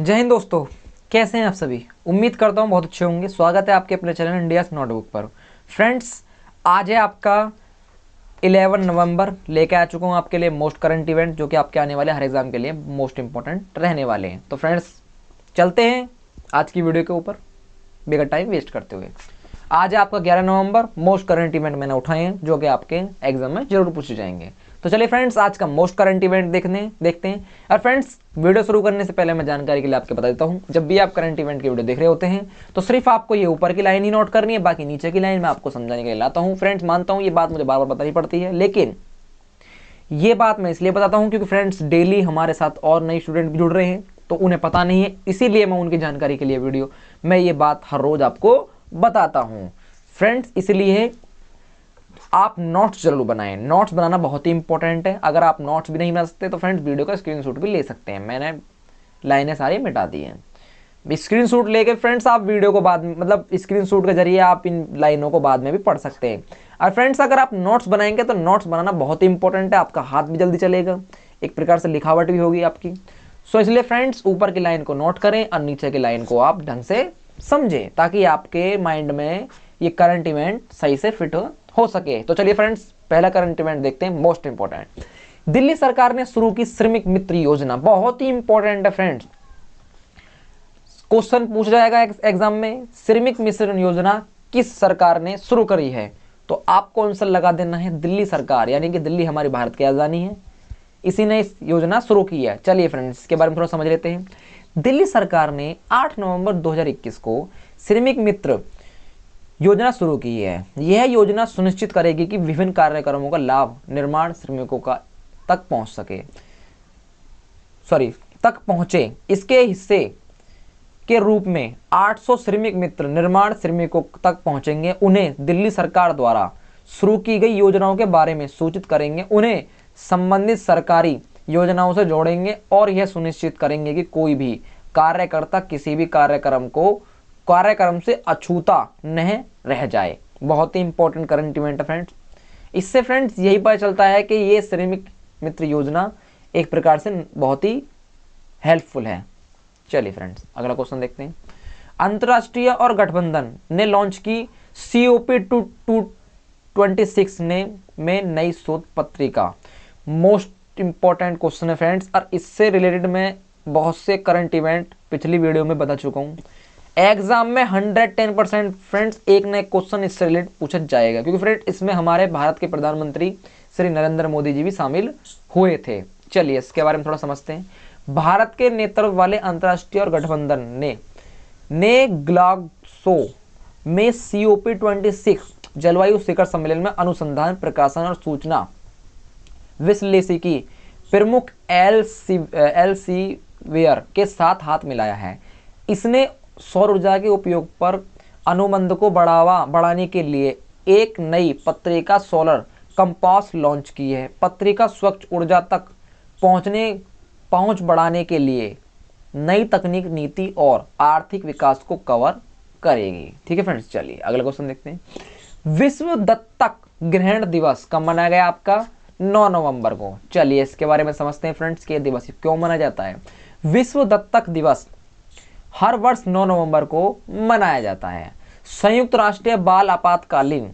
जय हिंद दोस्तों, कैसे हैं आप सभी। उम्मीद करता हूं बहुत अच्छे होंगे। स्वागत है आपके अपने चैनल इंडिया नोटबुक पर। फ्रेंड्स, आज है आपका 11 नवंबर। लेके आ चुका हूं आपके लिए मोस्ट करंट इवेंट जो कि आपके आने वाले हर एग्जाम के लिए मोस्ट इंपॉर्टेंट रहने वाले हैं। तो फ्रेंड्स, चलते हैं आज की वीडियो के ऊपर बिगर टाइम वेस्ट करते हुए। आज है आपका 11 नवंबर। मोस्ट करंट इवेंट मैंने उठाए हैं जो कि आपके एग्जाम में जरूर पूछे जाएंगे। तो चलिए फ्रेंड्स, आज का मोस्ट करंट इवेंट देखते हैं। और फ्रेंड्स, वीडियो शुरू करने से पहले मैं जानकारी के लिए आपको बता देता हूं, जब भी आप करंट इवेंट की वीडियो देख रहे होते हैं तो सिर्फ आपको ये ऊपर की लाइन ही नोट करनी है, बाकी नीचे की लाइन मैं आपको समझाने के लिए लाता हूं। फ्रेंड्स, मानता हूं ये बात मुझे बार बार बतानी पड़ती है, लेकिन ये बात मैं इसलिए बताता हूं क्योंकि फ्रेंड्स डेली हमारे साथ और नए स्टूडेंट भी जुड़ रहे हैं, तो उन्हें पता नहीं है, इसीलिए मैं उनकी जानकारी के लिए वीडियो मैं ये बात हर रोज आपको बताता हूं। फ्रेंड्स, इसलिए आप नोट्स जरूर बनाएं। नोट्स बनाना बहुत ही इंपॉर्टेंट है। अगर आप नोट्स भी नहीं बना सकते तो फ्रेंड्स वीडियो का स्क्रीनशॉट भी ले सकते हैं। मैंने लाइनें सारी मिटा दी हैं। स्क्रीनशॉट लेके फ्रेंड्स आप वीडियो को बाद में, मतलब स्क्रीनशॉट के जरिए आप इन लाइनों को बाद में भी पढ़ सकते हैं। और फ्रेंड्स, अगर आप नोट्स बनाएंगे तो नोट्स बनाना बहुत ही इंपॉर्टेंट है। आपका हाथ भी जल्दी चलेगा, एक प्रकार से लिखावट भी होगी आपकी। सो इसलिए फ्रेंड्स, ऊपर की लाइन को नोट करें और नीचे की लाइन को आप ढंग से समझें, ताकि आपके माइंड में ये करंट इवेंट सही से फिट हो सके। तो चलिए फ्रेंड्स, पहला करंट इवेंट देखते हैं, मोस्ट इंपॉर्टेंट। दिल्ली सरकार ने शुरू की श्रमिक मित्र योजना, बहुत ही इंपॉर्टेंट है फ्रेंड्स। क्वेश्चन पूछ जाएगा एग्जाम में, श्रमिक मित्र योजना किस सरकार ने शुरू करी है, तो आपको आंसर लगा देना है दिल्ली सरकार, यानी कि दिल्ली हमारी भारत की राजधानी है, इसी ने इस योजना शुरू की है। चलिए फ्रेंड्स, इसके बारे में थोड़ा समझ लेते हैं। दिल्ली सरकार ने 8 नवंबर 2021 को श्रमिक मित्र योजना शुरू की है। यह योजना सुनिश्चित करेगी कि विभिन्न कार्यक्रमों का लाभ निर्माण श्रमिकों का तक पहुंचे। इसके हिस्से के रूप में 800 श्रमिक मित्र निर्माण श्रमिकों तक पहुंचेंगे। उन्हें दिल्ली सरकार द्वारा शुरू की गई योजनाओं के बारे में सूचित करेंगे, उन्हें संबंधित सरकारी योजनाओं से जोड़ेंगे और यह सुनिश्चित करेंगे कि कोई भी कार्यकर्ता किसी भी कार्यक्रम से अछूता नहीं रह जाए। बहुत ही इंपॉर्टेंट करंट इवेंट है फ्रेंड्स। इससे फ्रेंड्स यही पता चलता है कि ये श्रमिक मित्र योजना एक प्रकार से बहुत ही हेल्पफुल है। चलिए फ्रेंड्स, अगला क्वेश्चन देखते हैं। अंतर्राष्ट्रीय और गठबंधन ने लॉन्च की COP 226 में नई शोध पत्रिका। मोस्ट इंपॉर्टेंट क्वेश्चन है फ्रेंड्स, और इससे रिलेटेड मैं बहुत से करंट इवेंट पिछली वीडियो में बता चुका हूँ। एग्जाम में 110% फ्रेंड्स एक न एक क्वेश्चन इससे रिलेटेड पूछा जाएगा, क्योंकि फ्रेंड्स इसमें हमारे भारत के प्रधानमंत्री श्री नरेंद्र मोदी जी भी शामिल हुए थे। चलिए इसके बारे में थोड़ा समझते हैं। भारत के नेतृत्व वाले अंतर्राष्ट्रीय और गठबंधन ने ग्लासगो में COP 26 जलवायु शिखर सम्मेलन में अनुसंधान, प्रकाशन और सूचना विश्लेषिकी प्रमुख एल्सेवियर के साथ हाथ मिलाया है। इसने सौर ऊर्जा के उपयोग पर अनुबंध को बढ़ाने के लिए एक नई पत्रिका सोलर कंपास लॉन्च की है। पत्रिका स्वच्छ ऊर्जा तक पहुंच बढ़ाने के लिए नई तकनीक, नीति और आर्थिक विकास को कवर करेगी। ठीक है फ्रेंड्स, चलिए अगला क्वेश्चन देखते हैं। विश्व दत्तक ग्रहण दिवस कब मनाया गया आपका? 9 नवंबर को। चलिए इसके बारे में समझते हैं फ्रेंड्स कि यह दिवस क्यों मनाया जाता है। विश्व दत्तक दिवस हर वर्ष 9 नवंबर को मनाया जाता है। संयुक्त राष्ट्र बाल आपातकालीन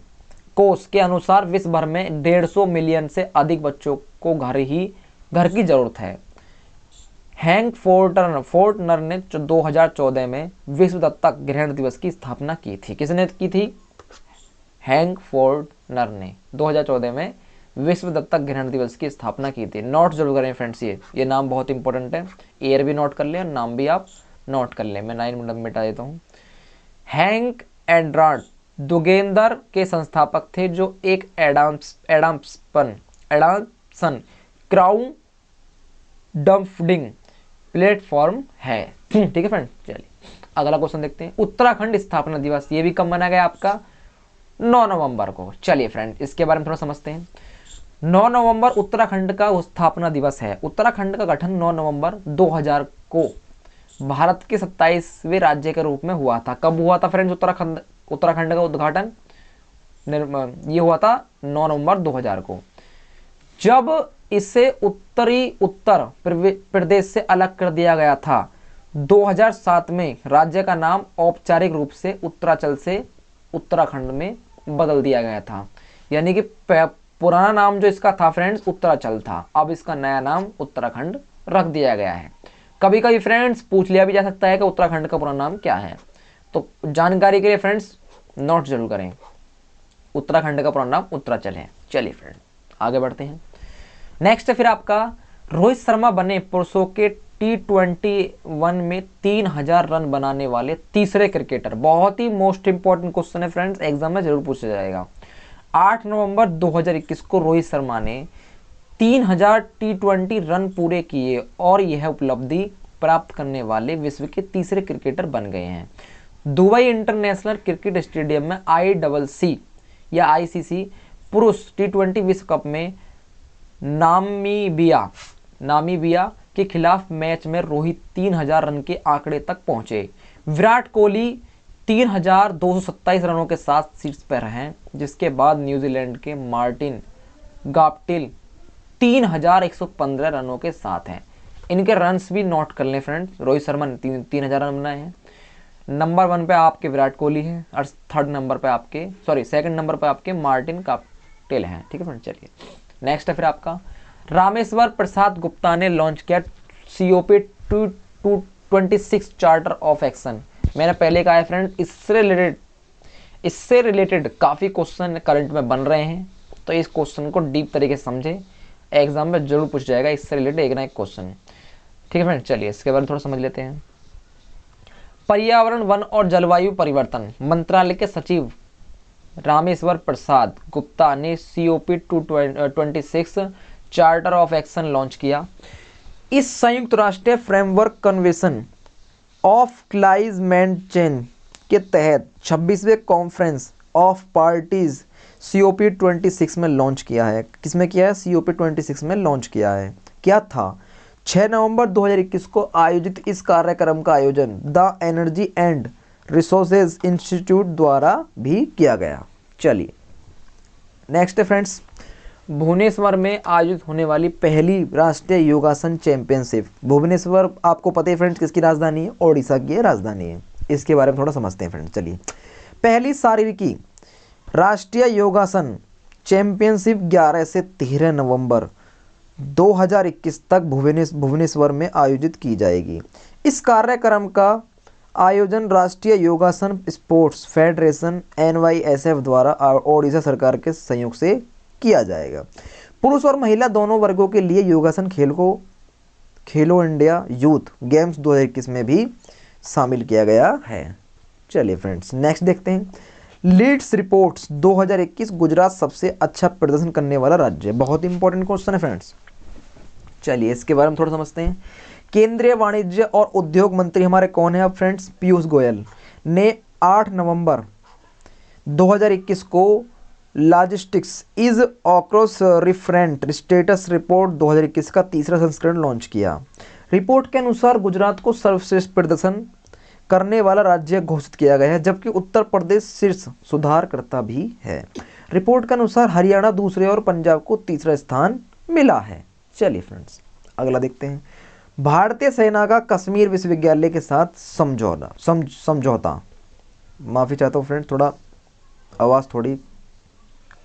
कोष के अनुसार विश्व भर में 150 मिलियन से अधिक बच्चों को घर की जरूरत है। हैंक फोर्टनर ने 2014 में विश्व दत्तक ग्रहण दिवस की स्थापना की थी। किसने की थी? हैंक फोर्टनर ने 2014 में विश्व दत्तक ग्रहण दिवस की स्थापना की थी। नोट जरूर करें फ्रेंड्स, ये नाम बहुत इंपॉर्टेंट है। ईयर भी नोट कर लें और नाम भी आप नोट कर ले। मैं 9 मिनट में मिटा देता हूँ। हैंक एड्राड दुगेंदर के संस्थापक थे, जो एक एडाम्सन क्राउड डंफडिंग प्लेटफॉर्म है। ठीक है फ्रेंड, चलिए अगला क्वेश्चन देखते हैं। उत्तराखंड स्थापना दिवस, ये भी कब मनाया गया आपका? 9 नवंबर को। चलिए फ्रेंड, इसके बारे में थोड़ा समझते हैं। 9 नवंबर उत्तराखंड का स्थापना दिवस है। उत्तराखंड का गठन 9 नवंबर 2000 को भारत के 27वें राज्य के रूप में हुआ था। कब हुआ था फ्रेंड्स उत्तराखंड का उद्घाटन? ये हुआ था 9 नवंबर 2000 को, जब इसे उत्तर प्रदेश से अलग कर दिया गया था। 2007 में राज्य का नाम औपचारिक रूप से उत्तरांचल से उत्तराखंड में बदल दिया गया था। यानी कि पुराना नाम जो इसका था फ्रेंड्स उत्तरांचल था, अब इसका नया नाम उत्तराखंड रख दिया गया है। कभी कभी फ्रेंड्स पूछ लिया भी जा सकता है कि उत्तराखंड का पुराना नाम क्या है, तो जानकारी के लिए फ्रेंड्स नोट जरूर करें, उत्तराखंड का पुराना नाम उत्तरांचल है। चलिए फ्रेंड आगे बढ़ते हैं। नेक्स्ट फिर आपका रोहित शर्मा बने पुरुषों के T21 में 3000 रन बनाने वाले तीसरे क्रिकेटर। बहुत ही मोस्ट इंपॉर्टेंट क्वेश्चन है फ्रेंड्स, एग्जाम में जरूर पूछा जाएगा। 8 नवंबर 2021 को रोहित शर्मा ने 3000 T20 रन पूरे किए और यह उपलब्धि प्राप्त करने वाले विश्व के तीसरे क्रिकेटर बन गए हैं। दुबई इंटरनेशनल क्रिकेट स्टेडियम में ICC या ICC पुरुष T20 विश्व कप में नामीबिया के खिलाफ मैच में रोहित 3000 रन के आंकड़े तक पहुंचे। विराट कोहली 3227 रनों के साथ शीर्ष पर हैं, जिसके बाद न्यूजीलैंड के मार्टिन गाप्टिल 3115 रनों के साथ हैं। इनके रन्स भी नोट कर लें फ्रेंड्स। रोहित शर्मा ने 3000 रन बनाए हैं। नंबर 1 पे आपके विराट कोहली हैं और सेकंड नंबर पे आपके मार्टिन गाप्टिल हैं। ठीक है फ्रेंड्स, चलिए नेक्स्ट है फिर आपका रामेश्वर प्रसाद गुप्ता ने लॉन्च किया COP 226 चार्टर ऑफ एक्शन। मैंने पहले कहा है फ्रेंड, इससे रिलेटेड काफ़ी क्वेश्चन करंट में बन रहे हैं, तो इस क्वेश्चन को डीप तरीके से समझे, एग्जाम में जरूर पूछ जाएगा इससे रिलेटेड एक ना एक क्वेश्चन। ठीक है फ्रेंड, चलिए इसके बारे में थोड़ा समझ लेते हैं। पर्यावरण, वन और जलवायु परिवर्तन मंत्रालय के सचिव रामेश्वर प्रसाद गुप्ता ने COP 226 charter of action launch किया। इस संयुक्त राष्ट्रीय framework convention of climate change के तहत 26वें कॉन्फ्रेंस ऑफ पार्टीज COP 26 में लॉन्च किया है। किसमें किया है? COP 26 में लॉन्च किया है। क्या था? 6 नवंबर 2021 को आयोजित इस कार्यक्रम का आयोजन the energy and resources institute द्वारा भी किया गया। चलिए नेक्स्ट है फ्रेंड्स, भुवनेश्वर में आयोजित होने वाली पहली राष्ट्रीय योगासन चैंपियनशिप। भुवनेश्वर आपको पता है फ्रेंड्स किसकी राजधानी है? ओडिशा की राजधानी है। इसके बारे में थोड़ा समझते हैं फ्रेंड्स। चलिए, पहली शारीरिकी राष्ट्रीय योगासन चैंपियनशिप 11 से 13 नवंबर 2021 तक भुवनेश्वर में आयोजित की जाएगी। इस कार्यक्रम का आयोजन राष्ट्रीय योगासन स्पोर्ट्स फेडरेशन NYSF द्वारा ओडिशा सरकार के सहयोग से किया जाएगा। पुरुष और महिला दोनों वर्गों के लिए योगासन खेल को खेलो इंडिया यूथ गेम्स 2021 में भी शामिल किया गया है। चलिए फ्रेंड्स नेक्स्ट देखते हैं। लीड्स रिपोर्ट्स 2021 गुजरात सबसे अच्छा प्रदर्शन करने वाला राज्य। बहुत इंपॉर्टेंट क्वेश्चन है फ्रेंड्स। चलिए इसके बारे में थोड़ा समझते हैं। केंद्रीय वाणिज्य और उद्योग मंत्री हमारे कौन है अब फ्रेंड्स? पीयूष गोयल ने 8 नवंबर 2021 को logistics ease across different states report 2021 का तीसरा संस्करण लॉन्च किया। रिपोर्ट के अनुसार गुजरात को सर्वश्रेष्ठ प्रदर्शन करने वाला राज्य घोषित किया गया है, जबकि उत्तर प्रदेश शीर्ष सुधारकर्ता भी है। रिपोर्ट के अनुसार हरियाणा दूसरे और पंजाब को तीसरा स्थान मिला है। चलिए फ्रेंड्स अगला देखते हैं। भारतीय सेना का कश्मीर विश्वविद्यालय के साथ समझौता। माफ़ी चाहता हूँ फ्रेंड्स, थोड़ा आवाज़ थोड़ी,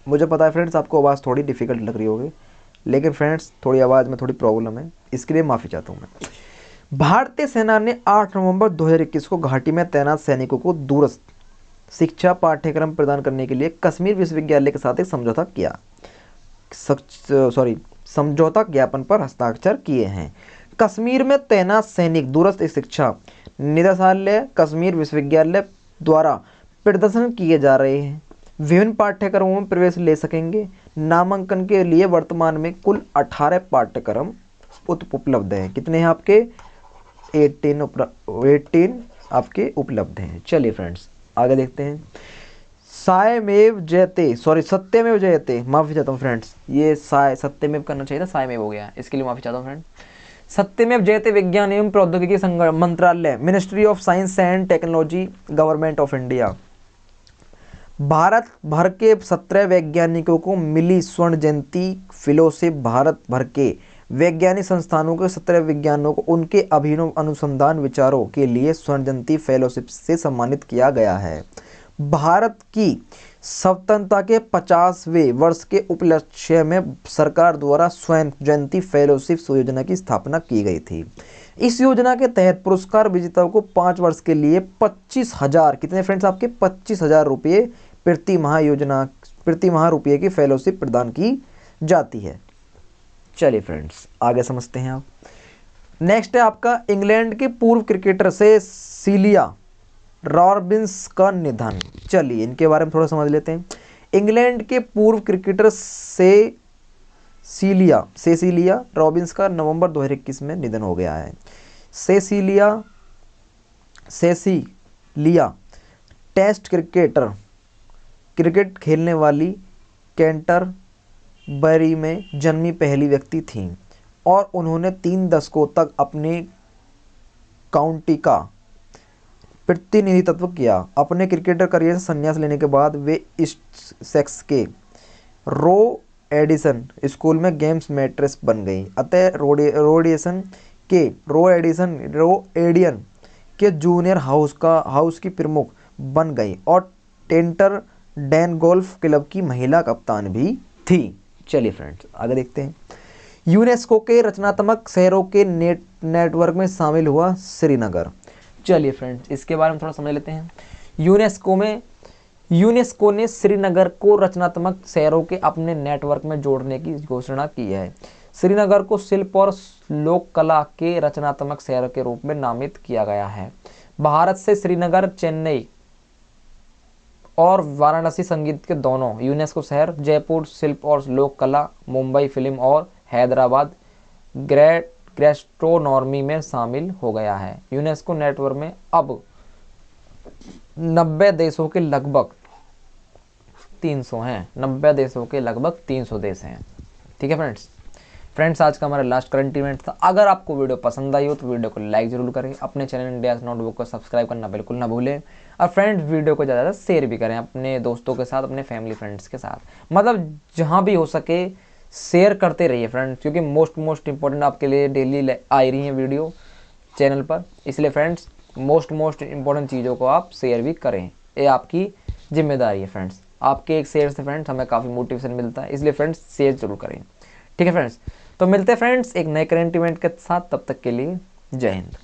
मुझे पता है फ्रेंड्स आपको आवाज़ थोड़ी डिफ़िकल्ट लग रही होगी, लेकिन फ्रेंड्स थोड़ी आवाज़ में थोड़ी प्रॉब्लम है, इसके लिए माफ़ी चाहता हूँ मैं। भारतीय सेना ने 8 नवंबर 2021 को घाटी में तैनात सैनिकों को दूरस्थ शिक्षा पाठ्यक्रम प्रदान करने के लिए कश्मीर विश्वविद्यालय के साथ एक समझौता ज्ञापन पर हस्ताक्षर किए हैं। कश्मीर में तैनात सैनिक दूरस्थ शिक्षा निदेशालय कश्मीर विश्वविद्यालय द्वारा प्रदर्शन किए जा रहे हैं विभिन्न पाठ्यक्रमों में प्रवेश ले सकेंगे। नामांकन के लिए वर्तमान में कुल 18 पाठ्यक्रम उपलब्ध हैं। कितने हैं आपके? 18 आपके उपलब्ध हैं। चलिए फ्रेंड्स आगे देखते हैं। सत्यमेव जयते, माफ़ी चाहता हूँ फ्रेंड्स, ये सत्यमेव करना चाहिए था, सायमेव हो गया, इसके लिए माफ़ी चाहता हूँ फ्रेंड। सत्यमेव जयते विज्ञान एवं प्रौद्योगिकी मंत्रालय ministry of science and technology government of India. Bharat भर के 17 वैज्ञानिकों को मिली स्वर्ण जयंती फेलोशिप। भारत भर के वैज्ञानिक संस्थानों के 17 विज्ञानों को उनके अभिनव अनुसंधान विचारों के लिए स्वर्ण जयंती फेलोशिप से सम्मानित किया गया है। भारत की स्वतंत्रता के 50वें वर्ष के उपलक्ष्य में सरकार द्वारा स्वर्ण जयंती फेलोशिप योजना की स्थापना की गई थी। इस योजना के तहत पुरस्कार विजेताओं को 5 वर्ष के लिए 25,000, कितने फ्रेंड्स आपके 25,000 रुपये प्रति माह रुपये की फेलोशिप प्रदान की जाती है। चलिए फ्रेंड्स आगे समझते हैं आप। नेक्स्ट है आपका इंग्लैंड के पूर्व क्रिकेटर से सीलिया रॉबिन्स का निधन। चलिए इनके बारे में थोड़ा समझ लेते हैं। इंग्लैंड के पूर्व क्रिकेटर सेसिलिया रॉबिन्स का नवंबर 2021 में निधन हो गया है। सेसिलिया टेस्ट क्रिकेट खेलने वाली कैंटरबरी में जन्मी पहली व्यक्ति थीं और उन्होंने 3 दशकों तक अपनी काउंटी का प्रतिनिधित्व किया। अपने क्रिकेटर करियर से संन्यास लेने के बाद वे ईस्ट सेक्स के रो एडिसन स्कूल में गेम्स मेट्रेस बन गई। अतः रो एडियन के जूनियर हाउस की प्रमुख बन गई और टेंटर डैन गोल्फ क्लब की महिला कप्तान भी थी। चलिए फ्रेंड्स आगे देखते हैं। यूनेस्को के रचनात्मक शहरों के नेटवर्क में शामिल हुआ श्रीनगर। चलिए फ्रेंड्स इसके बारे में थोड़ा समझ लेते हैं। यूनेस्को ने श्रीनगर को रचनात्मक शहरों के अपने नेटवर्क में जोड़ने की घोषणा की है। श्रीनगर को शिल्प और लोक कला के रचनात्मक शहर के रूप में नामित किया गया है। भारत से श्रीनगर, चेन्नई और वाराणसी संगीत के दोनों यूनेस्को शहर, जयपुर शिल्प और लोक कला, मुंबई फिल्म और हैदराबाद गैस्ट्रोनॉमी में शामिल हो गया है। यूनेस्को नेटवर्क में अब 90 देशों के लगभग 300 हैं। 90 देशों के लगभग 300 देश हैं। ठीक है फ्रेंड्स आज का हमारा लास्ट करंट इवेंट था। अगर आपको वीडियो पसंद आई हो तो वीडियो को लाइक जरूर करें। अपने चैनल इंडिया नोटबुक को सब्सक्राइब करना बिल्कुल ना भूलें। और फ्रेंड्स वीडियो को ज़्यादा शेयर भी करें अपने दोस्तों के साथ, अपने फैमिली फ्रेंड्स के साथ, मतलब जहाँ भी हो सके शेयर करते रहिए फ्रेंड्स, क्योंकि मोस्ट इंपॉर्टेंट आपके लिए डेली आ रही हैं वीडियो चैनल पर। इसलिए फ्रेंड्स मोस्ट इंपॉर्टेंट चीज़ों को आप शेयर भी करें, ये आपकी जिम्मेदारी है फ्रेंड्स। आपके एक शेयर से फ्रेंड्स हमें काफ़ी मोटिवेशन मिलता है, इसलिए फ्रेंड्स शेयर जरूर करें। ठीक है फ्रेंड्स, तो मिलते हैं फ्रेंड्स एक नए करंट इवेंट के साथ। तब तक के लिए जय हिंद।